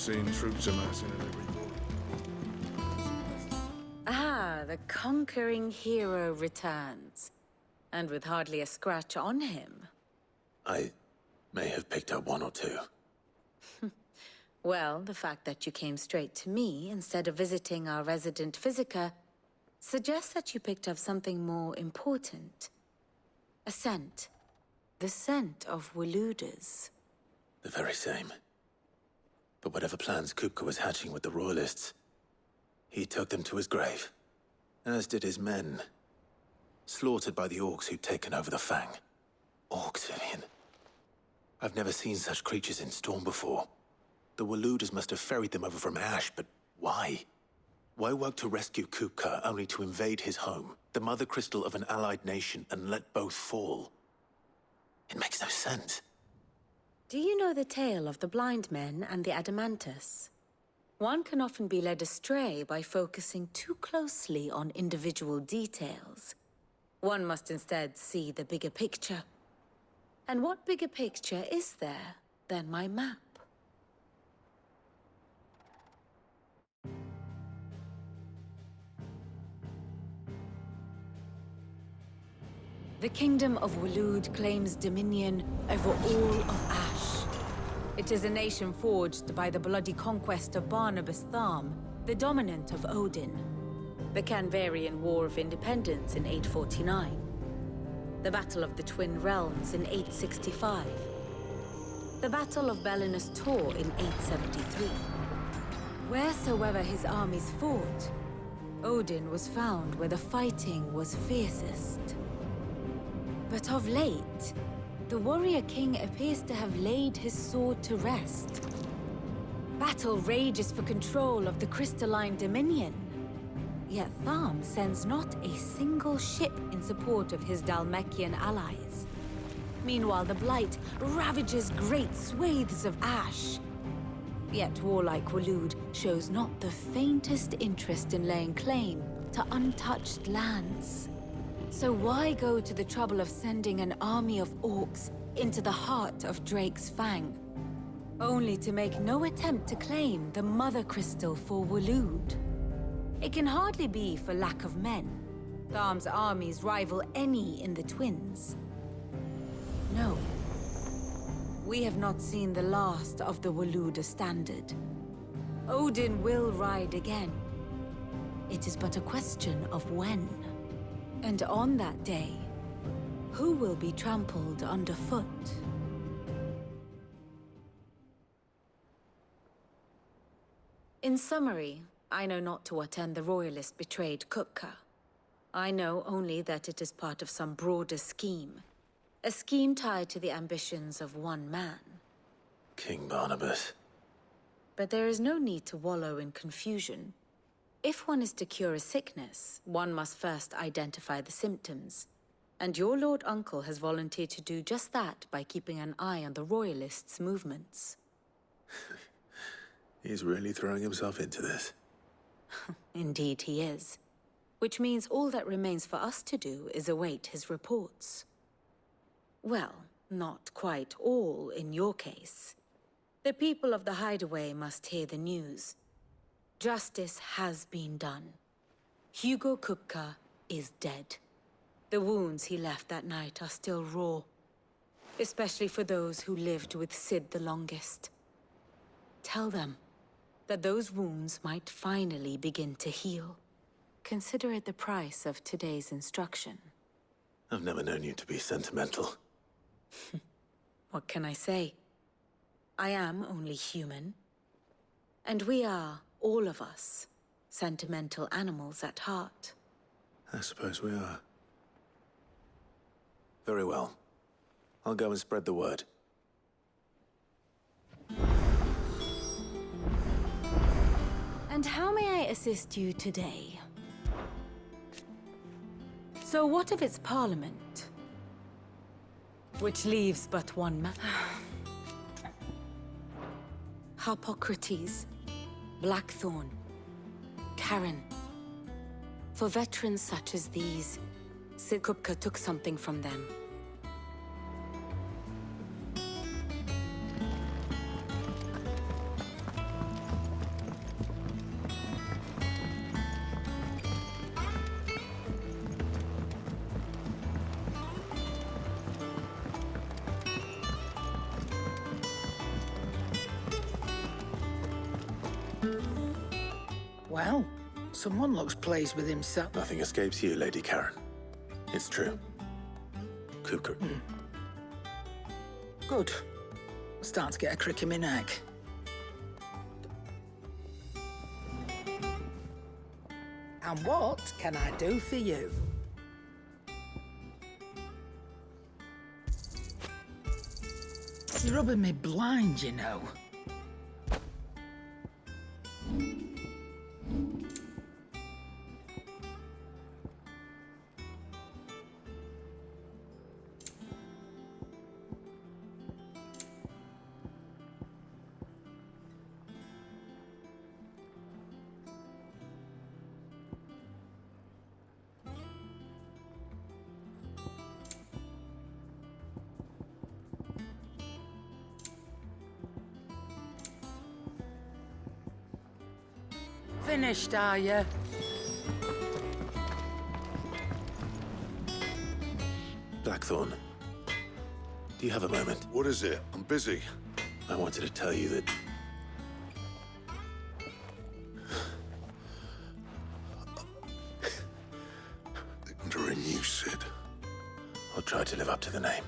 seen troops amassing at every door. Ah, the conquering hero returns. And with hardly a scratch on him. I may have picked up one or two. Well, the fact that you came straight to me instead of visiting our resident physiker suggests that you picked up something more important. A scent. The scent of Waludas. The very same. But whatever plans Kupka was hatching with the Royalists, he took them to his grave. As did his men. Slaughtered by the orcs who'd taken over the Fang. Orcs, Vivian. I've never seen such creatures in Storm before. The Waludas must have ferried them over from Ash, but why? Why work to rescue Kupka only to invade his home, the mother crystal of an allied nation, and let both fall? It makes no sense. Do you know the tale of the blind men and the Adamantus? One can often be led astray by focusing too closely on individual details. One must instead see the bigger picture. And what bigger picture is there than my map? The Kingdom of Waloed claims dominion over all of Ash. It is a nation forged by the bloody conquest of Barnabas Tharm, the dominant of Odin. The Canvarian War of Independence in 849. The Battle of the Twin Realms in 865. The Battle of Belinus Tor in 873. Wheresoever his armies fought, Odin was found where the fighting was fiercest. But of late, the warrior king appears to have laid his sword to rest. Battle rages for control of the crystalline dominion. Yet Tharm sends not a single ship in support of his Dhalmekian allies. Meanwhile, the Blight ravages great swathes of Ash. Yet warlike Waloed shows not the faintest interest in laying claim to untouched lands. So why go to the trouble of sending an army of orcs into the heart of Drake's Fang, only to make no attempt to claim the Mother Crystal for Waloed? It can hardly be for lack of men. Tharm's armies rival any in the Twins. No. We have not seen the last of the Waluda standard. Odin will ride again. It is but a question of when. And on that day, who will be trampled underfoot? In summary, I know not to what end the Royalist betrayed Kupka. I know only that it is part of some broader scheme. A scheme tied to the ambitions of one man. King Barnabas. But there is no need to wallow in confusion. If one is to cure a sickness, one must first identify the symptoms. And your Lord Uncle has volunteered to do just that by keeping an eye on the Royalists' movements. He's really throwing himself into this. Indeed he is. Which means all that remains for us to do is await his reports. Well, not quite all in your case. The people of the Hideaway must hear the news. Justice has been done. Hugo Kupka is dead. The wounds he left that night are still raw, especially for those who lived with Sid the longest. Tell them that those wounds might finally begin to heal. Consider it the price of today's instruction. I've never known you to be sentimental. What can I say? I am only human. And we are, all of us, sentimental animals at heart. I suppose we are. Very well. I'll go and spread the word. And how may I assist you today? So what of its parliament? Which leaves but one man. Harpocrates, Blackthorn, Karen. For veterans such as these, Sid Kupka took something from them. Well, someone looks pleased with himself. Nothing escapes you, Lady Karen. It's true. Kuka. Good. Starting to get a crick in my neck. And what can I do for you? You're rubbing me blind, you know. Finished, are you? Blackthorn, do you have a moment? What is it? I'm busy. I wanted to tell you that... Under a new Sid. I'll try to live up to the name.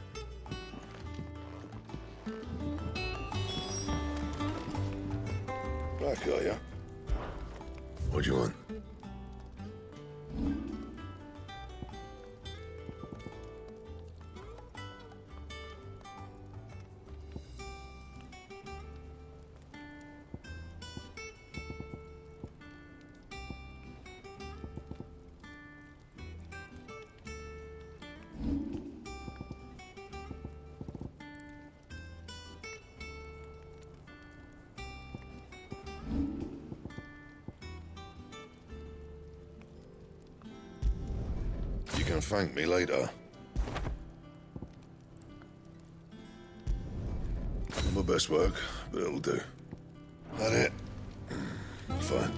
Back, are ya? What do you want? You can thank me later. Not my best work, but it'll do. That it? Fine.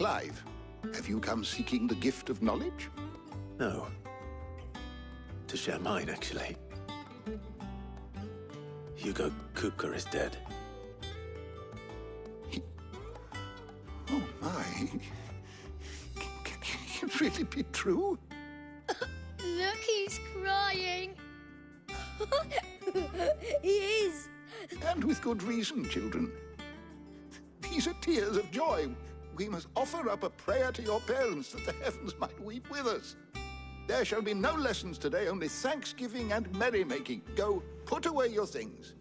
Clive, have you come seeking the gift of knowledge? No. To share mine, actually. Hugo Kupka is dead. Oh, my. Can it really be true? Look, he's crying. He is. And with good reason, children. These are tears of joy. We must offer up a prayer to your parents that the heavens might weep with us. There shall be no lessons today, only thanksgiving and merrymaking. Go, put away your things.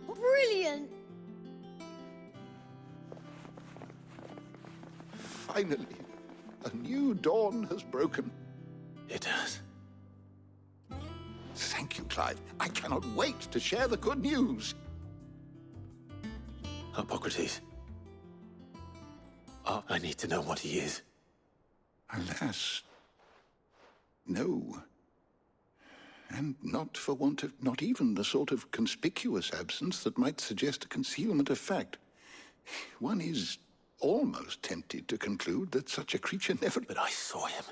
Brilliant. Finally, a new dawn has broken. It has. Thank you, Clive. I cannot wait to share the good news. Hippocrates. I need to know what he is. Alas, no. And not for want of not even the sort of conspicuous absence that might suggest a concealment of fact. One is almost tempted to conclude that such a creature never... But I saw him.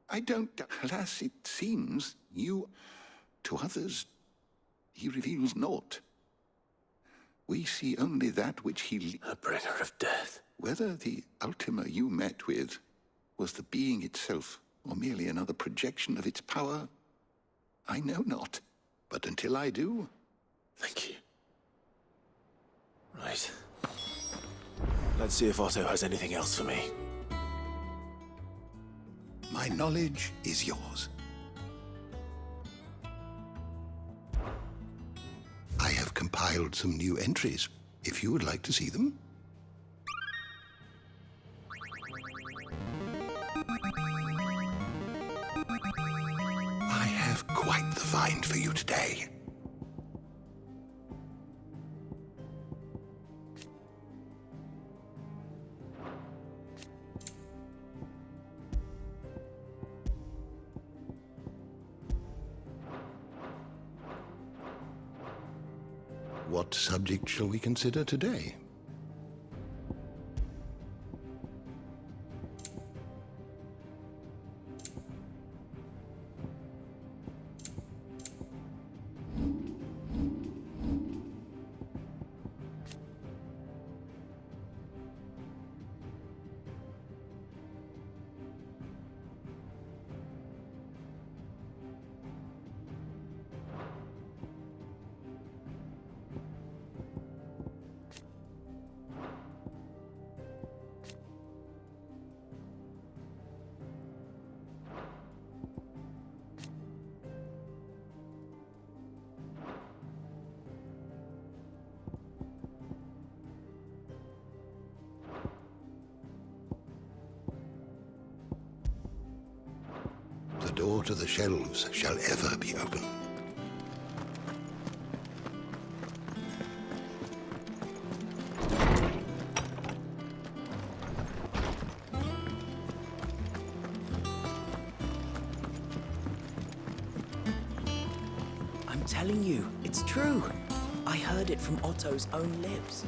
I don't... Alas, it seems you... To others, he reveals naught. We see only that which he... A bringer of death. Whether the Ultima you met with was the being itself, or merely another projection of its power, I know not. But until I do... Thank you. Right. Let's see if Otto has anything else for me. My knowledge is yours. I have compiled some new entries, if you would like to see them. I have quite the find for you today. What subject shall we consider today? The door to the shelves shall ever be open. I'm telling you, it's true. I heard it from Otto's own lips.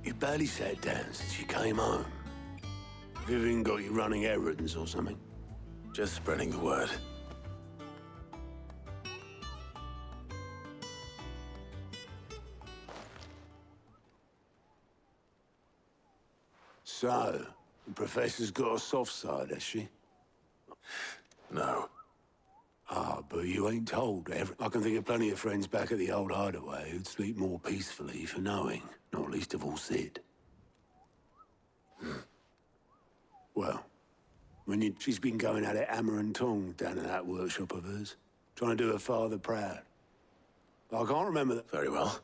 You barely sat down since you came home. Vivian got you running errands or something? Just spreading the word. So, the Professor's got a soft side, has she? No. Ah, but you ain't told. I can think of plenty of friends back at the old hideaway who'd sleep more peacefully for knowing, not least of all Sid. Well, she's been going at it hammer and tong down in that workshop of hers, trying to do her father proud. I can't remember that. Very well.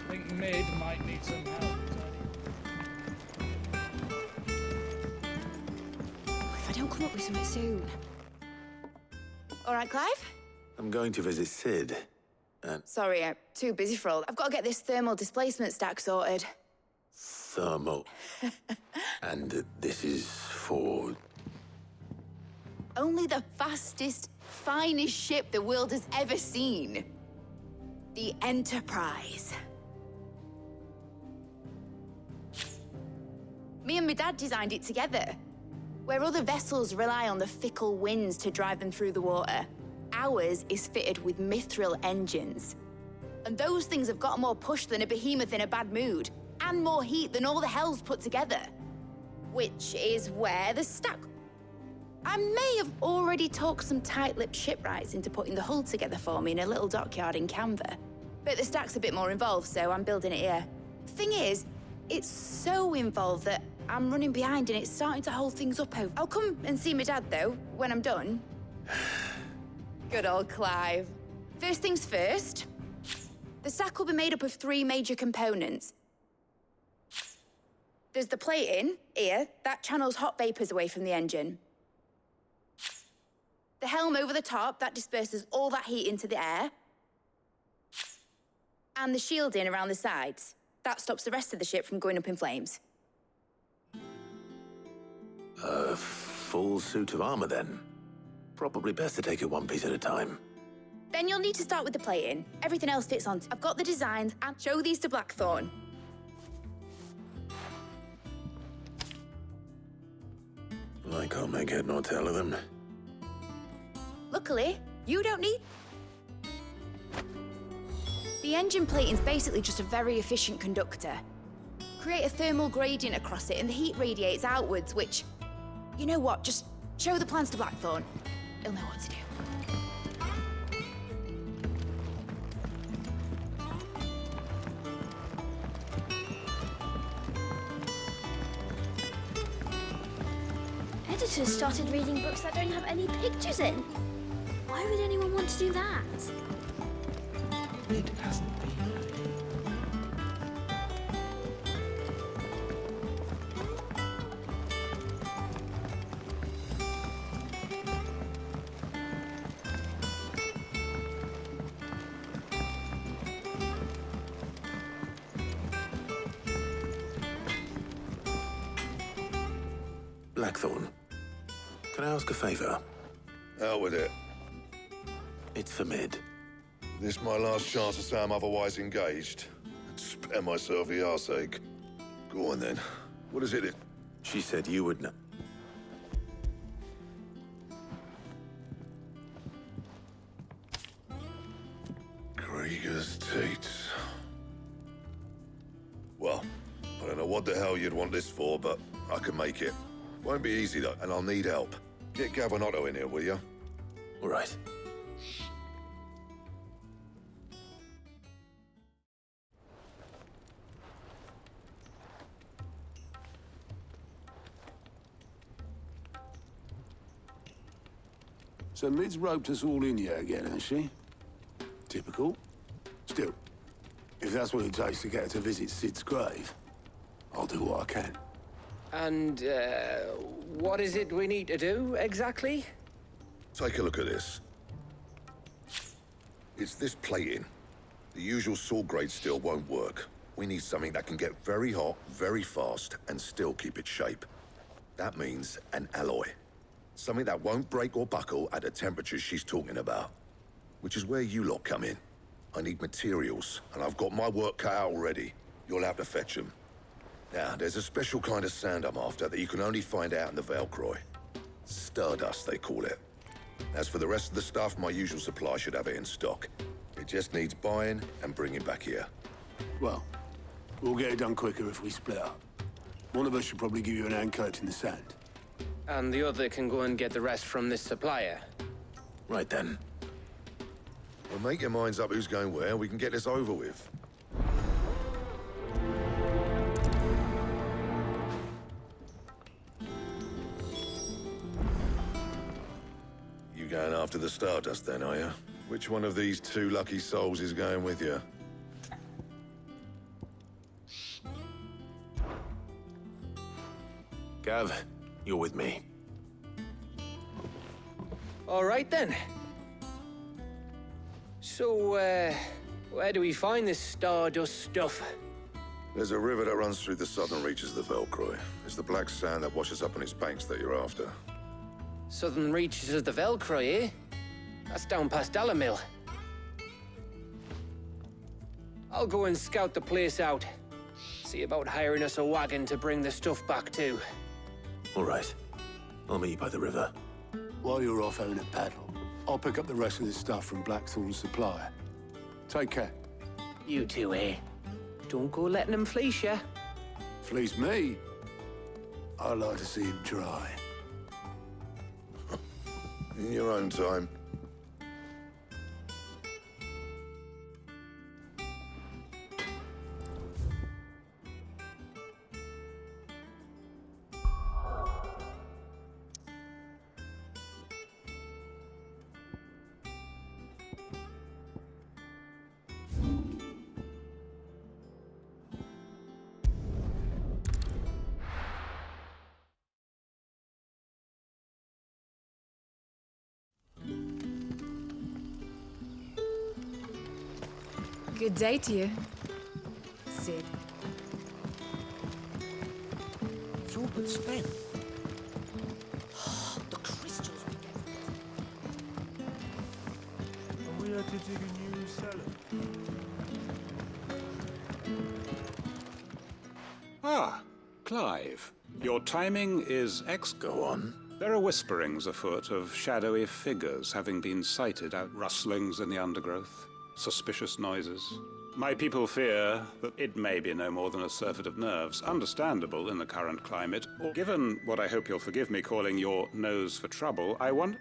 I think Mid might need some help. something soon. All right, Clive? I'm going to visit Sid. Sorry, I'm too busy for all. I've got to get this thermal displacement stack sorted. Thermal. And this is for... Only the fastest, finest ship the world has ever seen. The Enterprise. Me and my dad designed it together. Where other vessels rely on the fickle winds to drive them through the water, ours is fitted with mithril engines. And those things have got more push than a behemoth in a bad mood, and more heat than all the hells put together. Which is where the stack... I may have already talked some tight-lipped shipwrights into putting the hull together for me in a little dockyard in Canva. But the stack's a bit more involved, so I'm building it here. Thing is, it's so involved that I'm running behind and it's starting to hold things up over. I'll come and see my dad, though, when I'm done. Good old Clive. First things first, the stack will be made up of 3 major components. There's the plating, here, that channels hot vapors away from the engine. The helm over the top, that disperses all that heat into the air. And the shielding around the sides. That stops the rest of the ship from going up in flames. A full suit of armor, then. Probably best to take it one piece at a time. Then you'll need to start with the plating. Everything else fits on. I've got the designs, and show these to Blackthorn. I can't make head nor tail of them. Luckily, you don't need... The engine plating's basically just a very efficient conductor. Create a thermal gradient across it and the heat radiates outwards, which... You know what, just show the plans to Blackthorn. He'll know what to do. Editors started reading books that don't have any pictures in. Why would anyone want to do that? It hasn't been. Blackthorn, can I ask a favor? Out with it. It's for Mid. This my last chance to say I'm otherwise engaged. Spare myself the arseache. Go on then. What is it? She said you would know. Krieger's teats. Well, I don't know what the hell you'd want this for, but I can make it. Won't be easy though, and I'll need help. Get Gav and Otto in here, will you? All right. So Mid's roped us all in here again, has she? Typical. Still, if that's what it takes to get her to visit Sid's grave, I'll do what I can. And, what is it we need to do, exactly? Take a look at this. It's this plating. The usual saw grade steel won't work. We need something that can get very hot, very fast, and still keep its shape. That means an alloy. Something that won't break or buckle at the temperatures she's talking about. Which is where you lot come in. I need materials, and I've got my work cut out already. You'll have to fetch them. Now, there's a special kind of sand I'm after that you can only find out in the Valcroy. Stardust, they call it. As for the rest of the stuff, my usual supply should have it in stock. It just needs buying and bringing back here. Well, we'll get it done quicker if we split up. One of us should probably give you an hand coat in the sand. And the other can go and get the rest from this supplier. Right then. Well, make your minds up who's going where, and we can get this over with. You going after the Stardust then, are you? Which one of these 2 lucky souls is going with you? Gav, you're with me. All right then. So, where do we find this stardust stuff? There's a river that runs through the southern reaches of the Velcroy. It's the black sand that washes up on its banks that you're after. Southern reaches of the Velcroy, eh? That's down past Dalamil. I'll go and scout the place out. See about hiring us a wagon to bring the stuff back to. All right. I'll meet you by the river. While you're off having a paddle, I'll pick up the rest of this stuff from Blackthorn's supply. Take care. You two, eh? Don't go letting them fleece ya. Fleece me? I'd like to see him try. In your own time. Good day to you, Sid. It's all but spent. The crystals we get. And we had to dig a new cellar. Ah, Clive. Your timing is Go on. There are whisperings afoot of shadowy figures having been sighted out, rustlings in the undergrowth, suspicious noises. My people fear that it may be no more than a surfeit of nerves, understandable in the current climate. Or given what I hope you'll forgive me calling your nose for trouble, I wonder...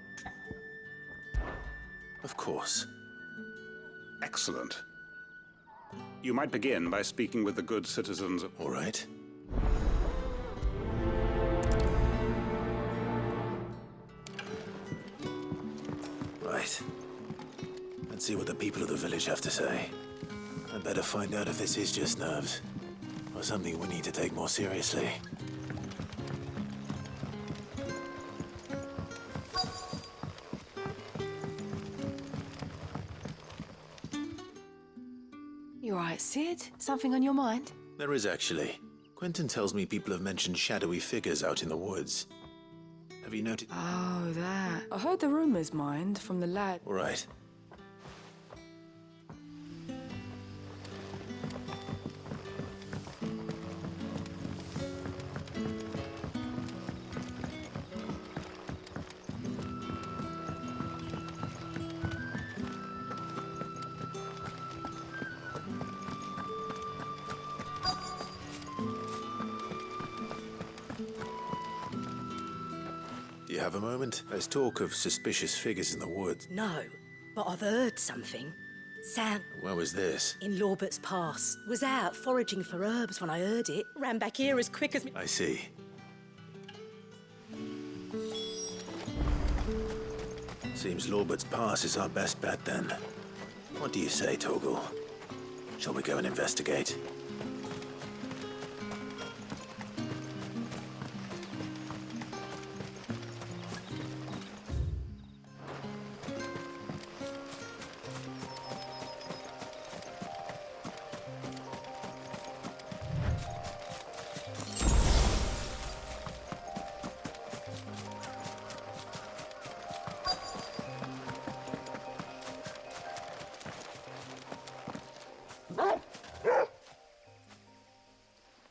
Of course. Excellent. You might begin by speaking with the good citizens of... All right. Right. Let's see what the people of the village have to say. I'd better find out if this is just nerves, or something we need to take more seriously. You all right, Sid? Something on your mind? There is actually. Quentin tells me people have mentioned shadowy figures out in the woods. Have you noted? Oh, that. I heard the rumours, mind, from the lad. All right. Do you have a moment? There's talk of suspicious figures in the woods. No, but I've heard something. Sam, Where was this? in Lorbert's Pass, was out foraging for herbs when I heard it. Ran back here as quick as me. I see. Seems Lorbert's Pass is our best bet then. What do you say, Torgal? Shall we go and investigate?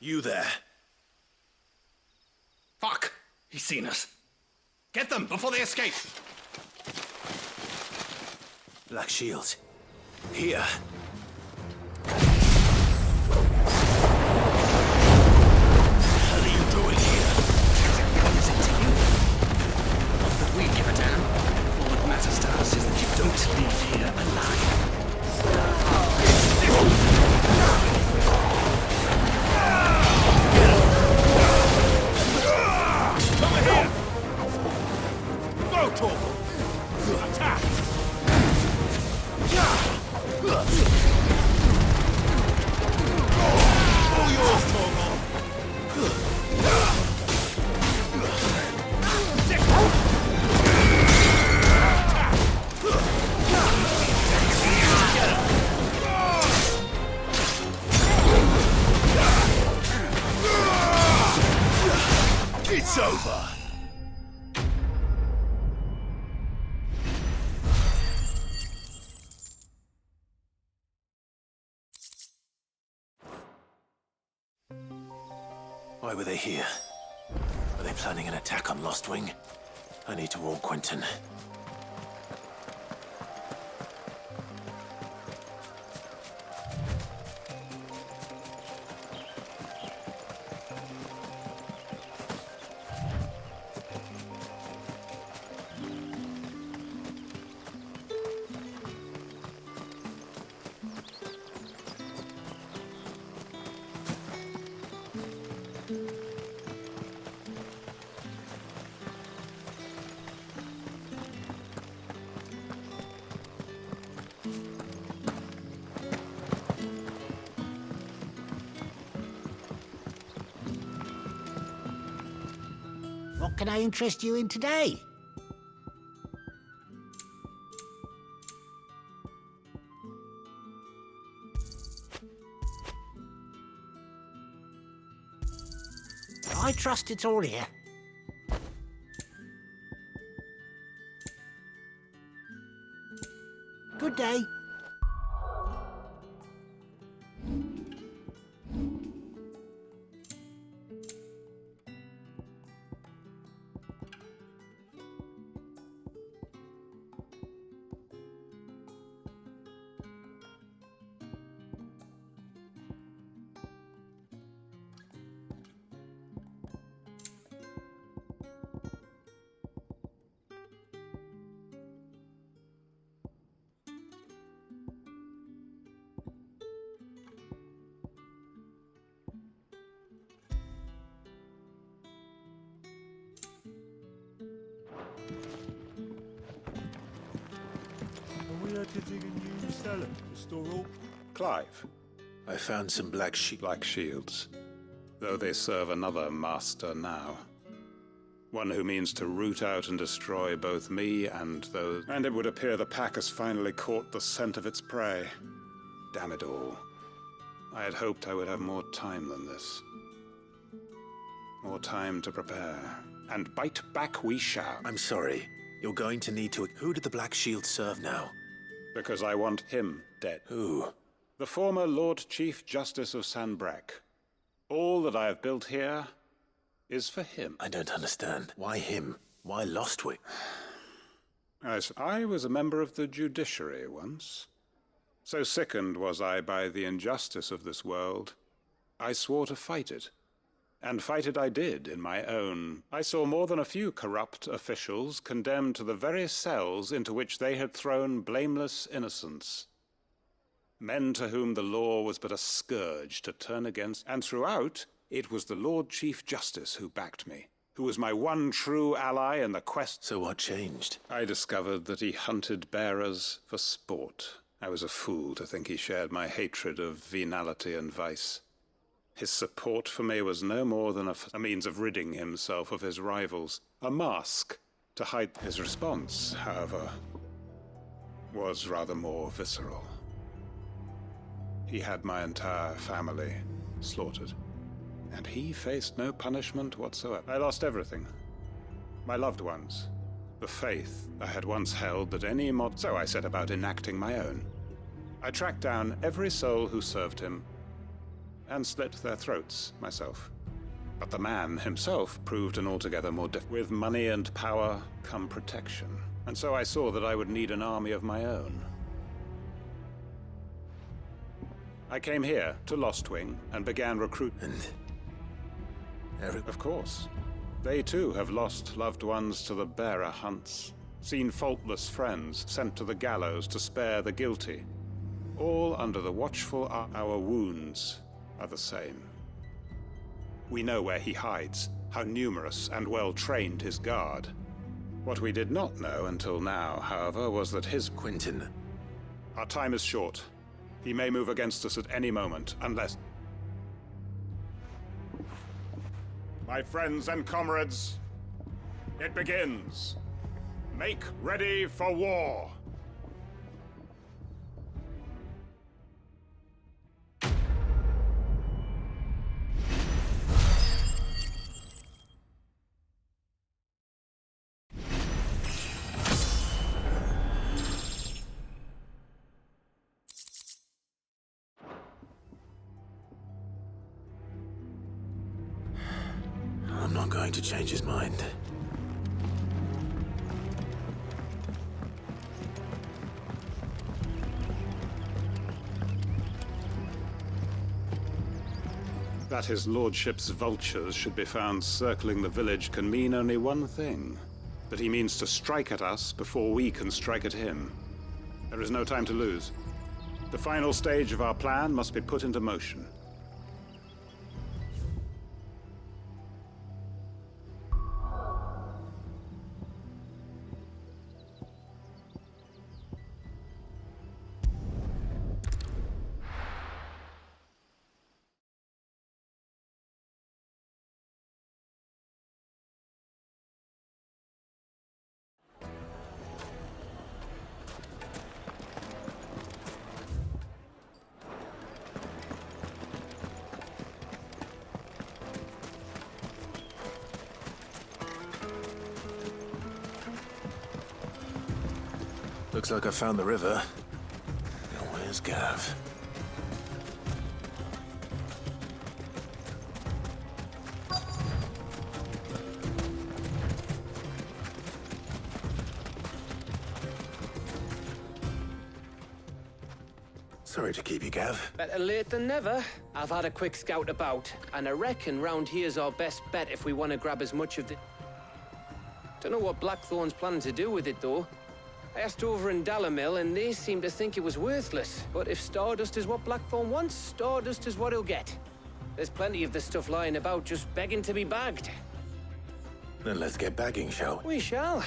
You there. Fuck! He's seen us. Get them before they escape! Black Shield. Here. What are you doing here? What is it to you? Not that we give a damn. All that matters to us is that you don't leave here alive. Over here! Go, Torgal! Attack! All yours, Torgal! Why were they here? Are they planning an attack on Lost Wing? I need to warn Quentin. What can I interest you in today? I trust it's all here. Good day. Are we to dig a new cellar to store all? Clive. I found some black shields, though they serve another master now. One who means to root out and destroy both me and those. And it would appear the pack has finally caught the scent of its prey. Damn it all. I had hoped I would have more time than this. More time to prepare. And bite back we shall. I'm sorry. You're going to need to... Who did the Black Shield serve now? Because I want him dead. Who? The former Lord Chief Justice of Sanbreque. All that I have built here is for him. I don't understand. Why him? Why Lostwing? As I was a member of the judiciary once. So sickened was I by the injustice of this world, I swore to fight it. And fight it I did in my own. I saw more than a few corrupt officials condemned to the very cells into which they had thrown blameless innocents. Men to whom the law was but a scourge to turn against, and throughout, it was the Lord Chief Justice who backed me, who was my one true ally in the quest. So what changed? I discovered that he hunted bearers for sport. I was a fool to think he shared my hatred of venality and vice. His support for me was no more than a means of ridding himself of his rivals, a mask to hide. His response, however, was rather more visceral. He had my entire family slaughtered, and he faced no punishment whatsoever. I lost everything. My loved ones, the faith I had once held that any so I set about enacting my own. I tracked down every soul who served him, and slit their throats myself. But the man himself proved an altogether more With money and power come protection. And so I saw that I would need an army of my own. I came here to Lostwing and began recruitment. Of course. They too have lost loved ones to the bearer hunts, seen faultless friends sent to the gallows to spare the guilty. All under the watchful eye. Our wounds are the same. We know where he hides, how numerous and well-trained his guard. What we did not know until now, however, was that his... Quentin. Our time is short. He may move against us at any moment, unless... My friends and comrades, it begins. Make ready for war. going to change his mind. That his lordship's vultures should be found circling the village can mean only one thing. That he means to strike at us before we can strike at him. There is no time to lose. The final stage of our plan must be put into motion. Looks like I found the river. Now where's Gav? Sorry to keep you, Gav. Better late than never. I've had a quick scout about, and I reckon round here's our best bet if we want to grab as much of the... Don't know what Blackthorn's planning to do with it, though. I asked over in Dalamil, and they seem to think it was worthless. But if Stardust is what Blackthorn wants, Stardust is what he'll get. There's plenty of this stuff lying about, just begging to be bagged. Then let's get bagging, shall we? We shall.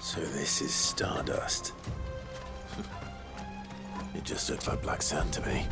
So this is Stardust. It just looks like black sand to me.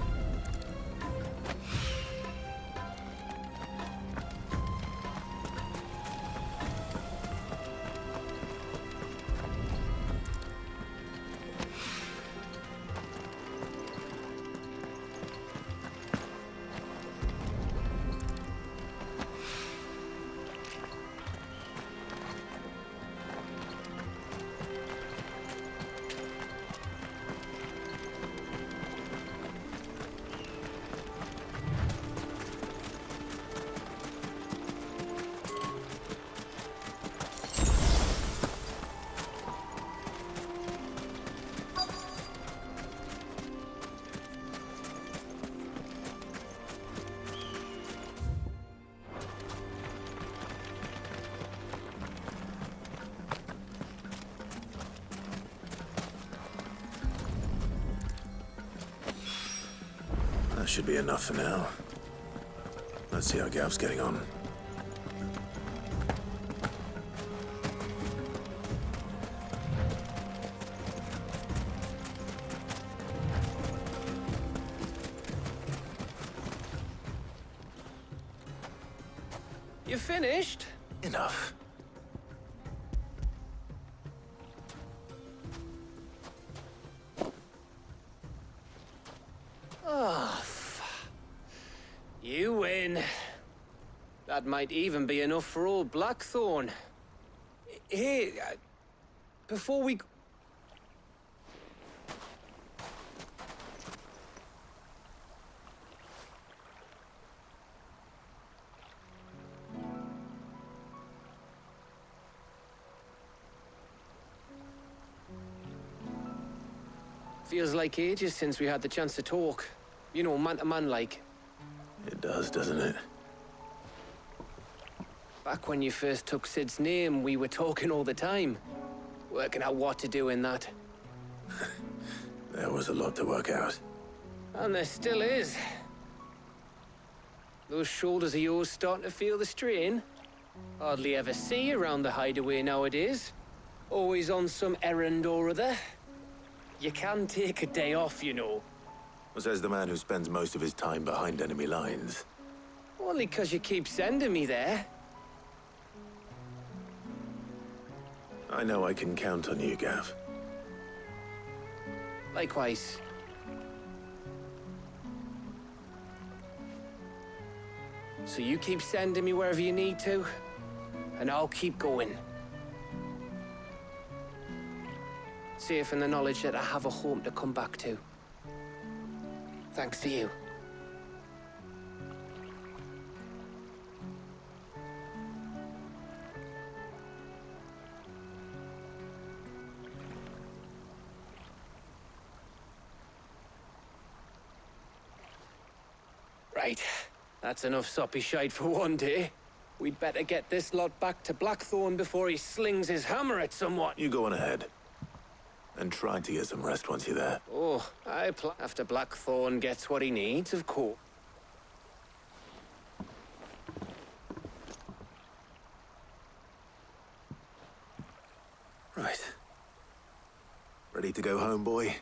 That should be enough for now. Let's see how Gav's getting on. You finished? Enough. Oh, you win. That might even be enough for old Blackthorn. Hey, before we... Feels like ages since we had the chance to talk. You know, man to man like. It does, doesn't it? Back when you first took Sid's name, we were talking all the time. Working out what to do in that. There was a lot to work out. And there still is. Those shoulders of yours starting to feel the strain. Hardly ever see you around the hideaway nowadays. Always on some errand or other. You can take a day off, you know. Says the man who spends most of his time behind enemy lines. Only 'cause you keep sending me there. I know I can count on you, Gav. Likewise. So you keep sending me wherever you need to, and I'll keep going. Safe in the knowledge that I have a home to come back to. Thanks to you. Right. That's enough soppy shite for one day. We'd better get this lot back to Blackthorn before he slings his hammer at someone. You go on ahead. And try to get some rest once you're there. Oh, after Blackthorn gets what he needs, of course. Right. Ready to go home, boy?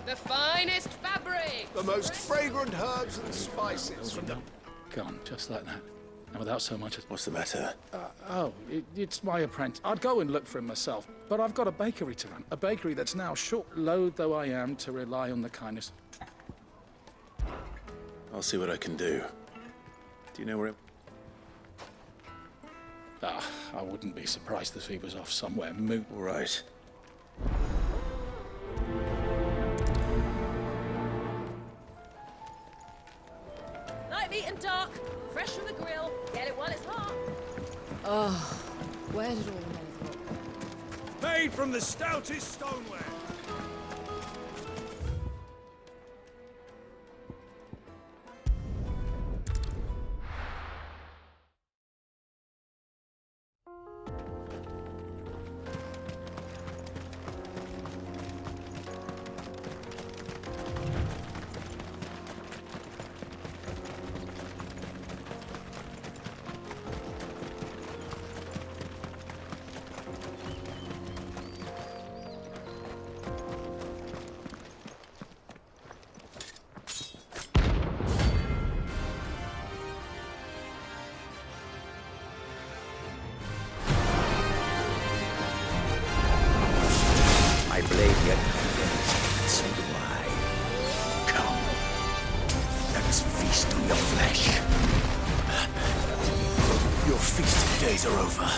The finest fabric! The most fragrant herbs and spices from the... Gone, just like that. And without so much as... What's the matter? It's my apprentice. I'd go and look for him myself, but I've got a bakery to run. A bakery that's now short, loath though I am to rely on the kindness. I'll see what I can do. Do you know where it... I wouldn't be surprised if he was off somewhere moot. All right. Light meat and dark, fresh from the grill. Get it while it's hot. Oh, where did all the men go? Made from the stoutest stoneware. My blade yet and so do I. Come, let us feast on your flesh. Your feasting days are over.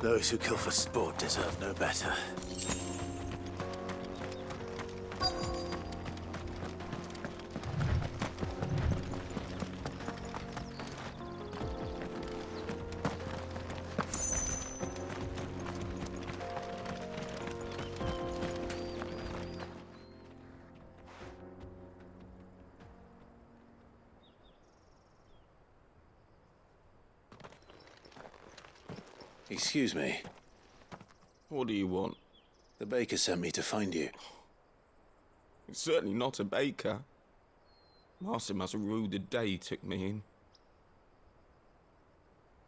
Those who kill for sport deserve no better. Excuse me. What do you want? The baker sent me to find you. It's certainly not a baker. Master must have ruled the day he took me in.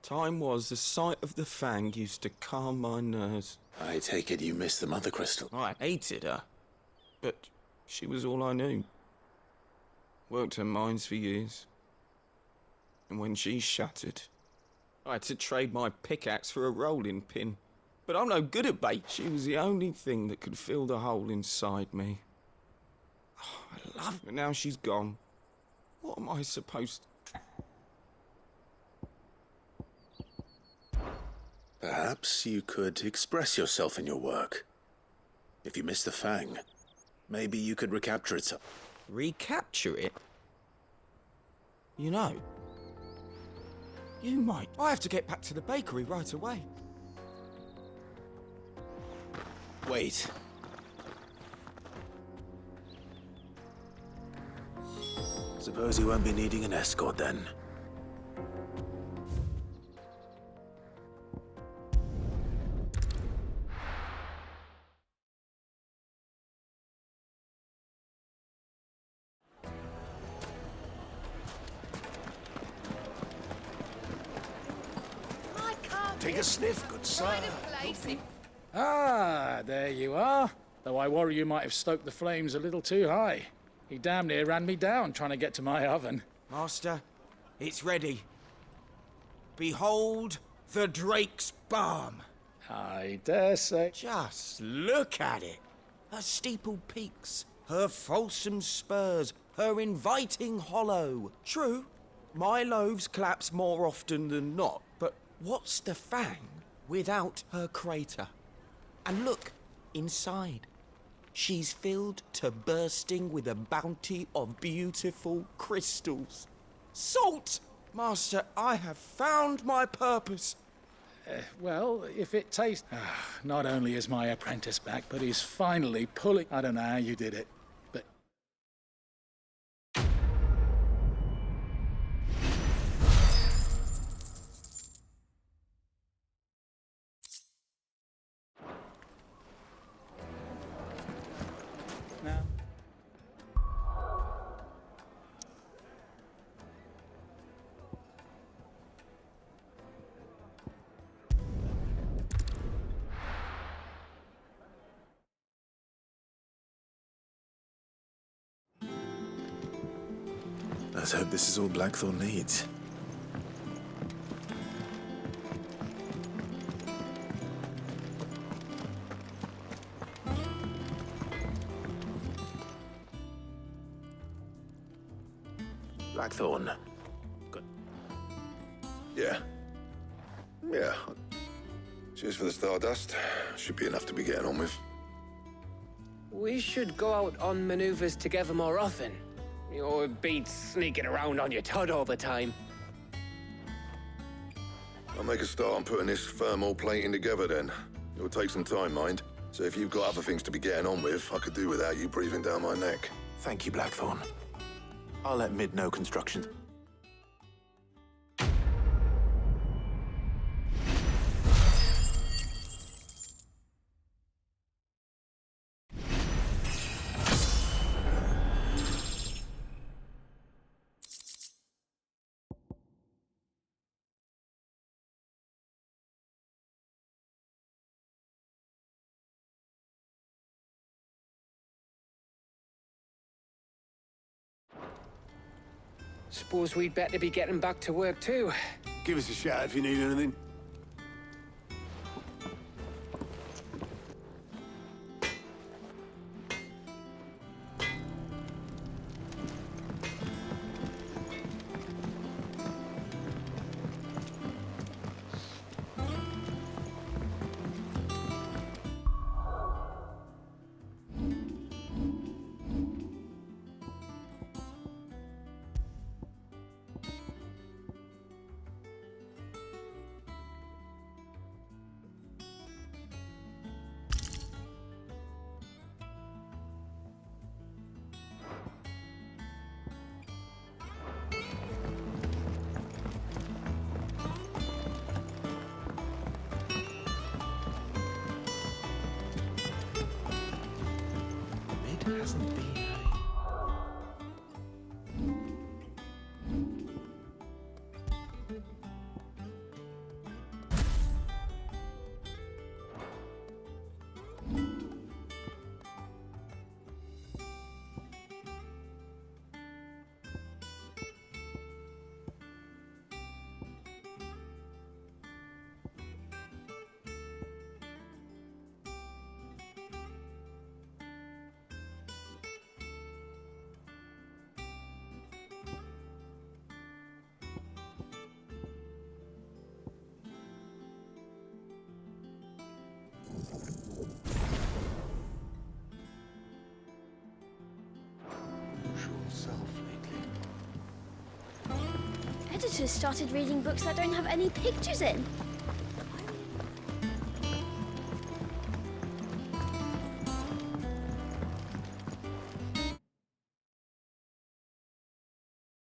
Time was the sight of the fang used to calm my nerves. I take it you missed the Mother Crystal. I hated her, but she was all I knew. Worked her mines for years. And when she shattered, I had to trade my pickaxe for a rolling pin. But I'm no good at bait. She was the only thing that could fill the hole inside me. Oh, I love her. Now she's gone. What am I supposed to... Perhaps you could express yourself in your work. If you miss the fang, maybe you could recapture it. Recapture it? You know, you might. I have to get back to the bakery right away. Wait. Suppose you won't be needing an escort then. Take a sniff, good sir. Ah, there you are. Though I worry you might have stoked the flames a little too high. He damn near ran me down trying to get to my oven. Master, it's ready. Behold the Drake's balm. I dare say. Just look at it. Her steeple peaks, her fulsome spurs, her inviting hollow. True, my loaves collapse more often than not, but what's the fang without her crater? And look, inside. She's filled to bursting with a bounty of beautiful crystals. Salt! Master, I have found my purpose. Well, if it tastes... not only is my apprentice back, but he's finally pulling... I don't know how you did it, but... Now... Let's hope this is all Blackthorn needs. Blackthorn. Good. Yeah. Yeah. Cheers for the stardust. Should be enough to be getting on with. We should go out on maneuvers together more often. Or beat sneaking around on your Todd all the time. I'll make a start on putting this thermal plating together then. It'll take some time, mind. So if you've got other things to be getting on with, I could do without you breathing down my neck. Thank you, Blackthorn. I'll let Mid know construction. Suppose we'd better be getting back to work too. Give us a shout if you need anything. hasn't been, eh? Editors started reading books that don't have any pictures in.